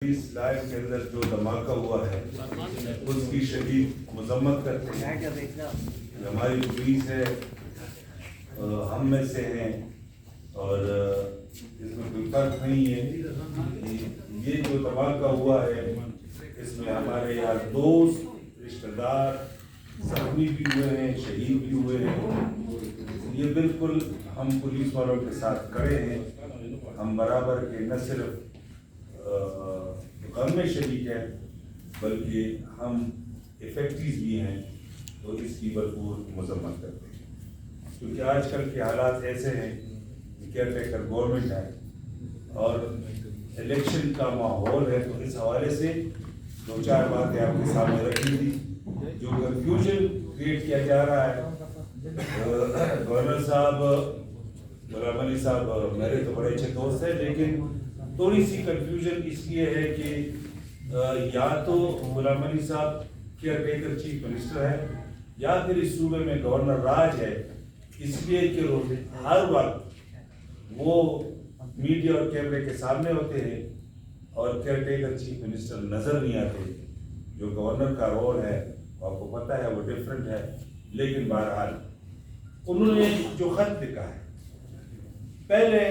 اس life کے اندر جو دھماکہ ہوا ہے اس کی شدید مذمت کرتے ہیں. ہماری پولیس ہے ہم میں سے ہیں اور اس میں کوئی فرق نہیں ہے. یہ جو دھماکہ ہوا ہے اس میں ہمارے یار دوست رشتہ دار زخمی بھی ہوئے ہیں, شہید بھی ہوئے ہیں. یہ بالکل ہم پولیس والوں کے ساتھ کھڑے ہیں. ہم برابر کے نہ صرف غم میں شریک ہیں بلکہ ہم افیکٹیز بھی ہیں, تو اس کی بھرپور مذمت کرتے ہیں. کیونکہ آج کل کے حالات ایسے ہیں, کیئر ٹیکر گورنمنٹ ہے اور الیکشن کا ماحول ہے, تو اس حوالے سے دو چار باتیں آپ کے سامنے رکھی تھی. جو کنفیوژن کریٹ کیا جا رہا ہے, گورنر صاحب غلام علی صاحب میرے تو بڑے اچھے دوست ہیں, لیکن تھوڑی سی کنفیوژن اس لیے ہے کہ یا تو غلام علی صاحب کیئر ٹیکر چیف منسٹر ہے یا پھر اس صوبے میں گورنر راج ہے, اس لیے کہ ہر وقت وہ میڈیا اور کیمرے کے سامنے ہوتے ہیں اور کیئر ٹیکر چیف منسٹر نظر نہیں آتے. جو گورنر کا رول ہے آپ کو پتہ ہے وہ ڈفرینٹ ہے, لیکن بہرحال انہوں نے جو خط لکھا ہے, پہلے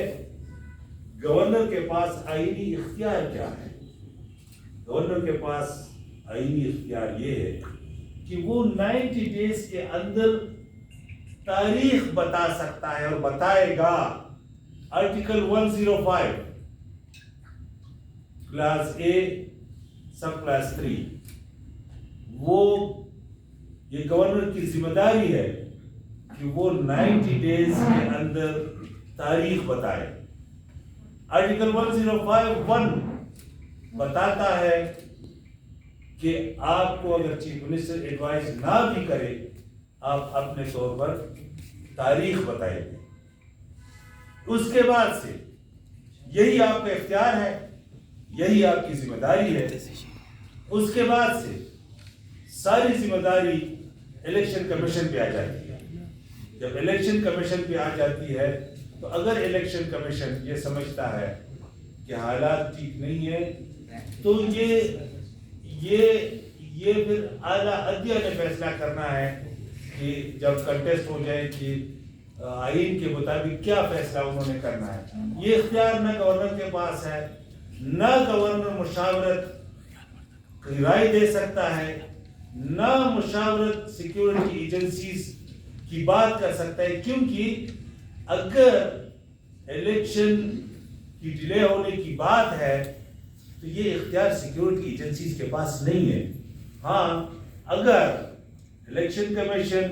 گورنر کے پاس آئینی اختیار کیا ہے؟ گورنر کے پاس آئینی اختیار یہ ہے کہ وہ 90 ڈیز کے اندر تاریخ بتا سکتا ہے اور بتائے گا. Article 105 class A subclass 3 وہ یہ گورنر کی ذمہ داری ہے کہ وہ 90 ڈیز کے اندر تاریخ بتائے. آرٹیکل 105(1) بتاتا ہے کہ آپ کو اگر چیف منسٹر ایڈوائز نہ بھی کرے آپ اپنے طور پر تاریخ بتائیں گے. اس کے بعد سے یہی آپ کا اختیار ہے, یہی آپ کی ذمہ داری ہے. اس کے بعد سے ساری ذمہ داری الیکشن کمیشن پہ آ جاتی ہے. جب الیکشن کمیشن پہ آ جاتی ہے تو اگر الیکشن کمیشن یہ سمجھتا ہے کہ حالات ٹھیک نہیں ہے تو یہ پھر اعلیٰ عدلیہ نے فیصلہ کرنا ہے کہ جب کنٹیسٹ ہو جائے کہ آئین کے مطابق کیا فیصلہ انہوں نے کرنا ہے. یہ اختیار نہ گورنر کے پاس ہے, نہ گورنر مشاورت کی رائے دے سکتا ہے, نہ مشاورت سیکیورٹی ایجنسیز کی بات کر سکتا ہے. کیونکہ اگر الیکشن کی ڈیلے ہونے کی بات ہے تو یہ اختیار سیکیورٹی ایجنسیز کے پاس نہیں ہے. ہاں, اگر الیکشن کمیشن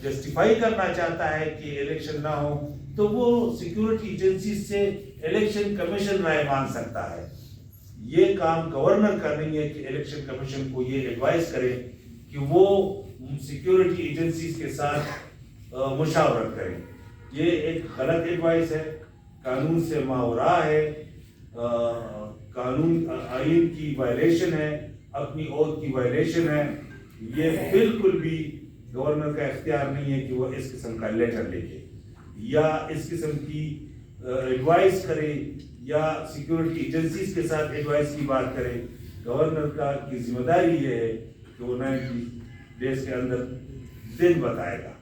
جسٹیفائی کرنا چاہتا ہے کہ الیکشن نہ ہو تو وہ سیکیورٹی ایجنسیز سے الیکشن کمیشن رائے مانگ سکتا ہے. یہ کام گورنر کا نہیں ہے کہ الیکشن کمیشن کو یہ ایڈوائز کرے کہ وہ سیکیورٹی ایجنسیز کے ساتھ مشاورت کریں. یہ ایک غلط ایڈوائز ہے, قانون سے ماورا ہے, قانون آئین کی وائلیشن ہے, اپنی عہد کی وائلیشن ہے. یہ بالکل بھی گورنر کا اختیار نہیں ہے کہ وہ اس قسم کا لیٹر لکھے یا اس قسم کی ایڈوائز کرے یا سیکیورٹی ایجنسیز کے ساتھ ایڈوائز کی بات کرے. گورنر کی ذمہ داری یہ ہے کہ وہ 90 ڈیز کے اندر دن بتائے گا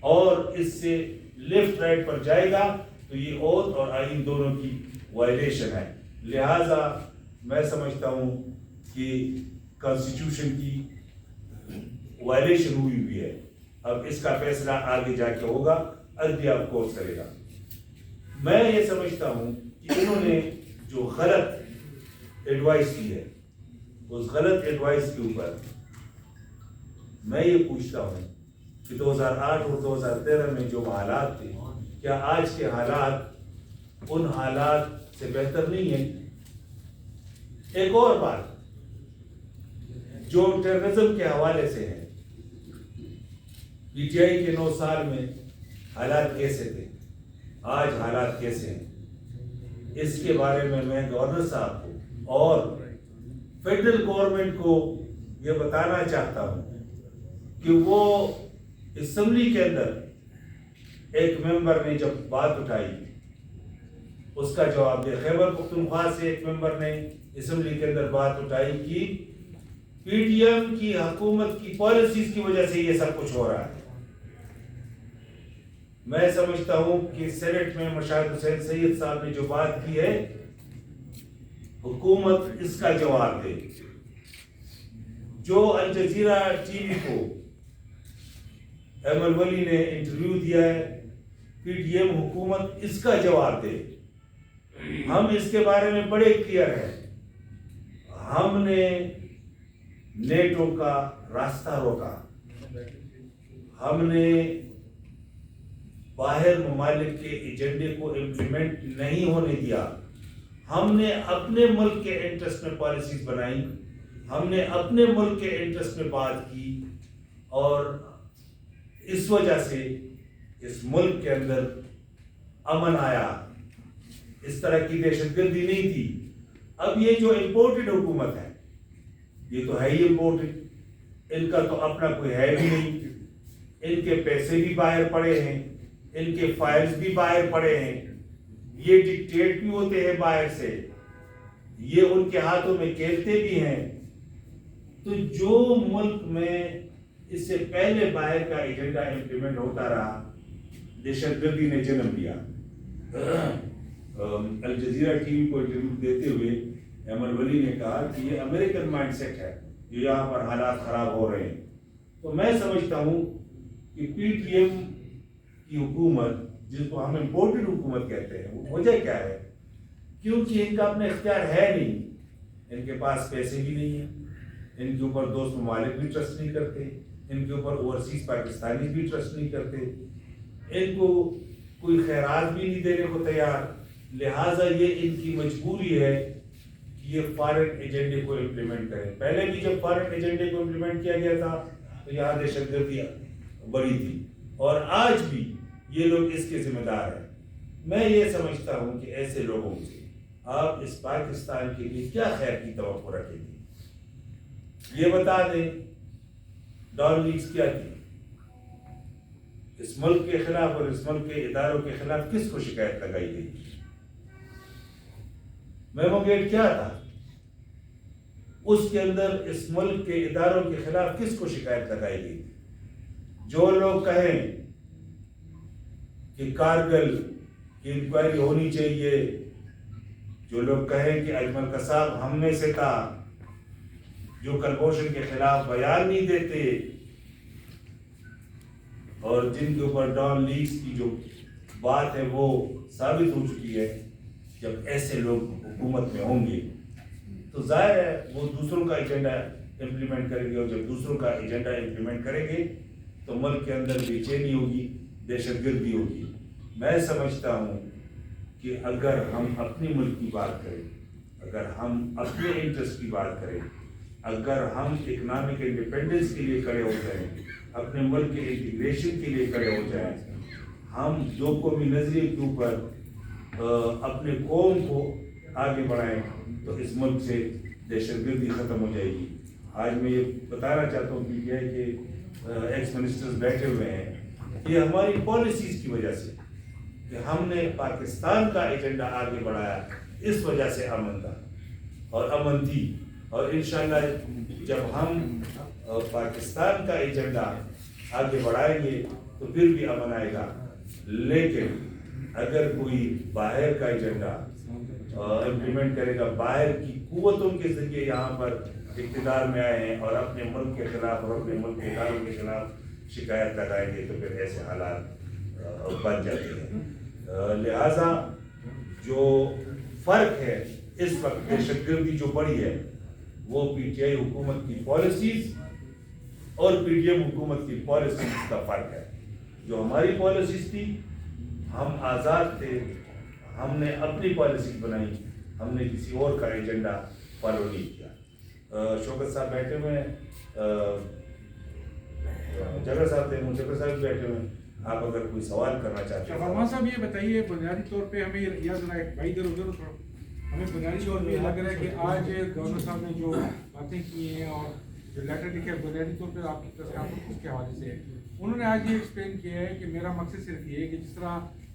اور اس سے لیفٹ رائٹ پر جائے گا تو یہ عہد اور آئین دونوں کی وائلیشن ہے. لہذا میں سمجھتا ہوں کہ کانسٹیٹیوشن کی وائلیشن ہوئی ہے. اب اس کا فیصلہ آگے جا کے ہوگا, عدلیہ آف کورس کرے گا. میں یہ سمجھتا ہوں کہ انہوں نے جو غلط ایڈوائز کی ہے اس غلط ایڈوائز کے اوپر میں یہ پوچھتا ہوں کہ 2008 اور 2013 میں جو حالات تھے, کیا آج کے حالات ان حالات سے بہتر نہیں ہیں؟ ایک اور بات جو ٹیررزم کے حوالے سے ہے, پی ٹی آئی کے 9 سال میں حالات کیسے تھے, آج حالات کیسے ہیں, اس کے بارے میں گورنر صاحب کو اور فیڈرل گورنمنٹ کو یہ بتانا چاہتا ہوں کہ وہ اسمبلی کے اندر ایک ممبر نے جب بات اٹھائی اس کا جواب دے. خیبر پختونخوا سے ایک ممبر نے اسمبلی کے اندر بات اٹھائی کہ پی ٹی ایم کی حکومت کی پالیسیز کی وجہ سے یہ سب کچھ ہو رہا ہے. میں سمجھتا ہوں کہ سینٹ میں مشاہد حسین سید صاحب نے جو بات کی ہے حکومت اس کا جواب دے. جو الجزیرہ ٹی وی کو ایمن ولی نے انٹرویو دیا ہے پی ٹی ایم حکومت اس کا جواب دے. ہم اس کے بارے میں بڑے کلیئر ہیں. ہم نے نیٹو کا راستہ روکا, ہم نے باہر ممالک کے ایجنڈے کو امپلیمنٹ نہیں ہونے دیا. ہم نے اپنے ملک کے انٹرسٹ میں پالیسیز بنائی, ہم نے اپنے ملک کے انٹرسٹ میں بات کی, اور اس وجہ سے اس ملک کے اندر امن آیا. اس طرح کی دہشت گردی نہیں تھی. اب یہ جو امپورٹڈ حکومت ہے یہ تو ہے ہی امپورٹڈ, ان کا تو اپنا کوئی ہے بھی نہیں. ان کے پیسے بھی باہر پڑے ہیں, ان کے فائلز بھی باہر پڑے ہیں, یہ ڈکٹیٹ بھی ہوتے ہیں باہر سے, یہ ان کے ہاتھوں میں کھیلتے بھی ہیں. تو جو ملک میں اس سے پہلے باہر کا ایجنڈا امپلیمنٹ ہوتا رہا, دہشت گردی نے جنم لیا. الجزیرہ ٹی وی کو انٹرویو دیتے ہوئے ایمن ولی نے کہا کہ یہ امریکن مائنڈ سیٹ ہے جو یہاں پر حالات خراب ہو رہے ہیں. تو میں سمجھتا ہوں کہ پی ٹی ایم کی حکومت, جس کو ہم امپورٹڈ حکومت کہتے ہیں, وہ وجہ کیا ہے؟ کیونکہ ان کا اپنا اختیار ہے نہیں. ان کے پاس پیسے بھی نہیں ہیں, ان کے اوپر دوست ممالک بھی ٹرسٹ نہیں کرتے, ان کے اوپر اوورسیز پاکستانی بھی ٹرسٹ نہیں کرتے, ان کو کوئی خیرات بھی نہیں دینے کو تیار. لہٰذا یہ ان کی مجبوری ہے کہ یہ فارن ایجنڈے کو امپلیمنٹ کریں. پہلے بھی جب فارن ایجنڈے کو امپلیمنٹ کیا گیا تھا تو یہاں دہشت گردی بڑی تھی, اور آج بھی یہ لوگ اس کے ذمہ دار ہیں. میں یہ سمجھتا ہوں کہ ایسے لوگوں سے آپ اس پاکستان کے لیے کیا خیر کی توقع رکھیں گے؟ یہ بتا دیں ڈان لیگز کیا تھی, اس ملک کے خلاف اور اس ملک کے اداروں کے خلاف کس کو شکایت لگائی گئی؟ میمو گیٹ کیا تھا, اس کے اندر اس ملک کے اداروں کے خلاف کس کو شکایت لگائی گئی؟ جو لوگ کہیں کہ کارگل کی انکوائری ہونی چاہیے, جو لوگ کہیں کہ اجمل قصاب ہم میں سے تھا, جو کلبھوشن کے خلاف بیان نہیں دیتے, اور جن کے اوپر ڈان لیگز کی جو بات ہے وہ ثابت ہو چکی ہے, جب ایسے لوگ حکومت میں ہوں گے تو ظاہر ہے وہ دوسروں کا ایجنڈا امپلیمنٹ کریں گے, اور جب دوسروں کا ایجنڈا امپلیمنٹ کریں گے تو ملک کے اندر بے چینی ہوگی, دہشت گردی ہوگی. میں سمجھتا ہوں کہ اگر ہم اپنے ملک کی بات کریں, اگر ہم اپنے انٹرسٹ کی بات کریں, اگر ہم اکنامک انڈیپینڈنس کے لیے کھڑے ہو جائیں, اپنے ملک کے انٹیگریشن کے لیے کھڑے ہو جائیں, ہم دو قومی نظریے کے اوپر اپنے قوم کو آگے بڑھائیں, تو اس ملک سے دہشت گردی ختم ہو جائے گی. آج میں یہ بتانا چاہتا ہوں کہ ایکس منسٹرز بیٹھے ہوئے ہیں, یہ ہماری پالیسیز کی وجہ سے, کہ ہم نے پاکستان کا ایجنڈا آگے بڑھایا, اس وجہ سے امن تھا اور امن تھی. اور انشاءاللہ جب ہم پاکستان کا ایجنڈا آگے بڑھائیں گے تو پھر بھی امن آئے گا. لیکن اگر کوئی باہر کا ایجنڈا امپلیمنٹ کرے گا, باہر کی قوتوں کے ذریعے یہاں پر اقتدار میں آئے ہیں اور اپنے ملک کے خلاف اور اپنے ملک کے اداروں کے خلاف شکایت لگائیں گے, تو پھر ایسے حالات بن جاتے ہیں. لہٰذا جو فرق ہے اس وقت دہشت گردی جو بڑی ہے وہ پی ٹی آئی حکومت کی پالیسیز اور پی ٹی ایم حکومت کی پالیسیز کا فرق ہے. جو ہماری پالیسیز تھی, ہم آزاد تھے, ہم نے اپنی پالیسیز بنائی, ہم نے کسی اور کا ایجنڈا فالو نہیں کیا. شوکت صاحب بیٹھے ہوئے ہیں, جگر صاحب تھے, جگر صاحب بیٹھے ہوئے ہیں, آپ اگر کوئی سوال کرنا چاہتے ہیں. فرمان صاحب یہ بتائیے, بنیادی طور پہ ہمیں یا ذرا بھائی ادھر ادھر تھوڑا, ہمیں بنیادی طور پہ یہ لگ رہا ہے کہ آج گورنر صاحب نے جو باتیں کی ہیں اور جو لیٹر لکھے ہیں, بنیادی طور پہ آپ کی پریس کانفرنس کے حوالے سے انہوں نے آج یہ ایکسپلین کیا ہے کہ میرا مقصد صرف یہ ہے کہ جس طرح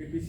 APC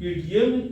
PDM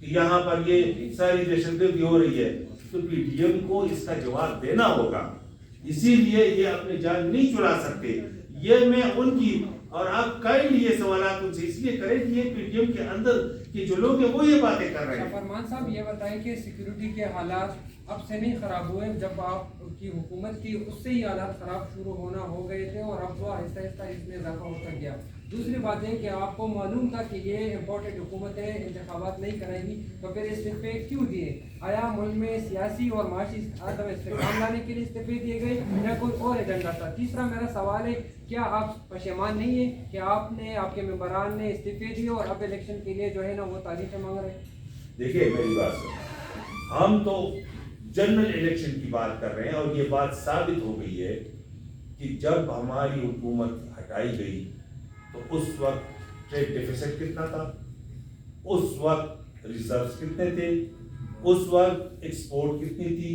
کہ یہاں پر یہ ساری دہشت گردی ہو رہی ہے، تو پی ٹی ایم کو اس کا جواب دینا ہوگا. اسی لیے یہ اپنی جان نہیں چڑا سکتے. یہ میں ان کی اور آپ کائنڈلی یہ سوالات ان سے اس لیے کریں کہ یہ پی ٹی ایم کے اندر کے جو لوگ ہیں وہ یہ باتیں کر رہے ہیں. فرمان صاحب یہ بتائیں کہ سیکیورٹی کے حالات اب سے نہیں خراب ہوئے، جب آپ کی حکومت کی اس سے ہی حالات خراب شروع ہونا ہو گئے تھے اور اب وہ آہستہ آہستہ اس میں اضافہ ہوتا گیا. دوسری بات ہے کہ آپ کو معلوم تھا کہ یہ امپورٹنٹ حکومتیں انتخابات نہیں کریں گی، تو پھر استعفے کیوں دیے؟ آیا ملک میں سیاسی اور معاشی عدم استحکام لانے کے لیے استعفے دیے گئے یا کوئی اور ایجنڈا تھا؟ تیسرا میرا سوال ہے، کیا آپ پشیمان نہیں ہیں کہ آپ نے، آپ کے ممبران نے استعفے دیے اور اب الیکشن کے لیے جو ہے نا وہ تاریخیں مانگ رہے ہیں؟ دیکھیے میری بات سنیں، ہم تو جنرل الیکشن کی بات کر رہے ہیں اور یہ بات ثابت ہو گئی ہے کہ جب ہماری حکومت ہٹائی گئی تو اس وقت ٹریڈ ڈیفیسٹ کتنا تھا، اس وقت ریزروز کتنے تھے، اس وقت ایکسپورٹ کتنی تھی،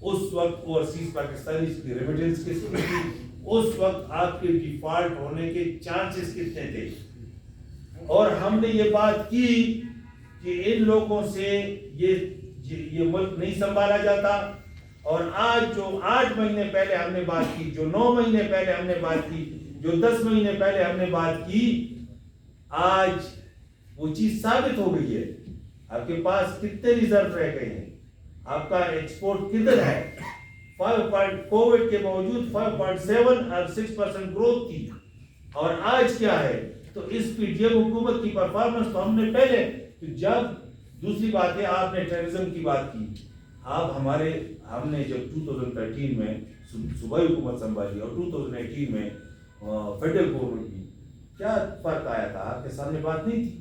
اس وقت اوورسیز پاکستانی کی ریمیٹنس کتنی تھی، اس وقت آپ کے ڈیفالٹ ہونے کے چانسز کتنے تھے. اور ہم نے یہ بات کی کہ ان لوگوں سے یہ ملک نہیں سنبھالا جاتا. اور آج جو 8 مہینے پہلے ہم نے بات کی، جو 9 مہینے پہلے ہم نے بات کی، جو 10 مہینے پہلے ہم نے بات کی، آج وہ چیز ثابت ہو گئی ہے. آپ کے پاس کتنے ریزرو رہ گئے ہیں، آپ کا ایکسپورٹ کدھر ہے. کووڈ کے باوجود 5.7 اور 6% گروتھ تھی، اور آج کیا ہے. تو اس پی ٹی ایم حکومت کی پرفارمنس تو ہم نے پہلے، جب دوسری بات ہے آپ نے ٹیررزم کی بات کی. آپ ہم نے جب 2013 میں صوبائی حکومت سنبھالی اور 2018 میں فیڈرل گورنمنٹ کی، کیا فرق آیا تھا؟ آپ کے سامنے بات نہیں تھی؟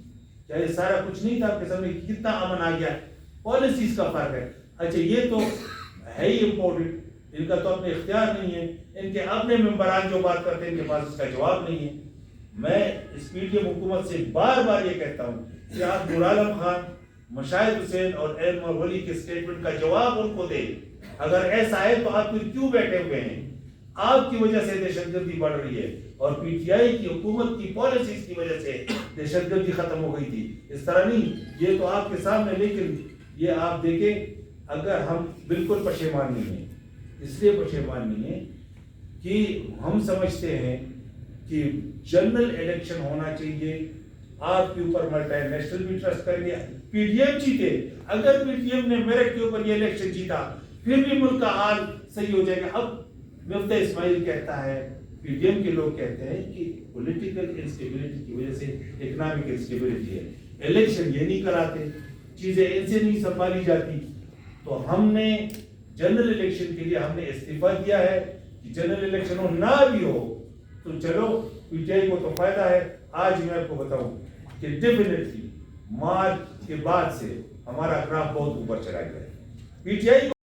کیا یہ سارا کچھ نہیں تھا آپ کے سامنے؟ کتنا امن آ گیا؟ پالیسیز کا فرق ہے. اچھا یہ تو ہے ہی امپورٹنٹ، ان کا تو اپنے اختیار نہیں ہے، ان کے اپنے ممبران جو بات کرتے ہیں ان کے پاس اس کا جواب نہیں ہے. میں اس پی ٹی ایم حکومت سے بار بار یہ کہتا ہوں کہ آپ نور عالم خان، مشاہد حسین اور احمد ولی کے سٹیٹمنٹ کا جواب ان کو دیں. اگر ایسا ہے تو آپ پھر کیوں بیٹھے ہوئے ہیں؟ آپ کی وجہ سے دہشت گردی بڑھ رہی ہے اور پی ٹی آئی کی حکومت کی پالیسیز کی وجہ سے دہشت گردی ختم ہو گئی تھی. اس طرح نہیں، یہ تو آپ کے سامنے. لیکن یہ آپ دیکھیں، اگر ہم بالکل پشیمان نہیں ہیں، اس لیے پشیمان نہیں ہیں کہ ہم سمجھتے ہیں کہ جنرل الیکشن ہونا چاہیے. آپ کے اوپر ملٹی نیشنل بھی ٹرسٹ کریں گے. پی ٹی ایم جیتے، اگر پی ٹی ایم نے میرٹ کے اوپر یہ الیکشن جیتا پھر بھی ملک کا حال صحیح ہو جائے گا. اب مفتہ اسماعیل کہتا ہے، پی ٹی ایم کے لوگ کہتے ہیں کہ پولیٹیکل انسٹیبلٹی کی وجہ سے اکنامک انسٹیبلٹی ہے، الیکشن یہ نہیں کراتے، چیزیں ان سے نہیں سنبھالی جاتی. تو ہم نے جنرل الیکشن کے لیے ہم نے استعفیٰ دیا ہے کہ جنرل الیکشن ہو نہ بھی ہو تو چلو پی ٹی آئی کو تو فائدہ ہے. آج میں آپ کو بتاؤں کہ ڈیفینیٹلی مارچ کے بعد سے ہمارا گراف بہت اوپر چلا گیا ہے. P T I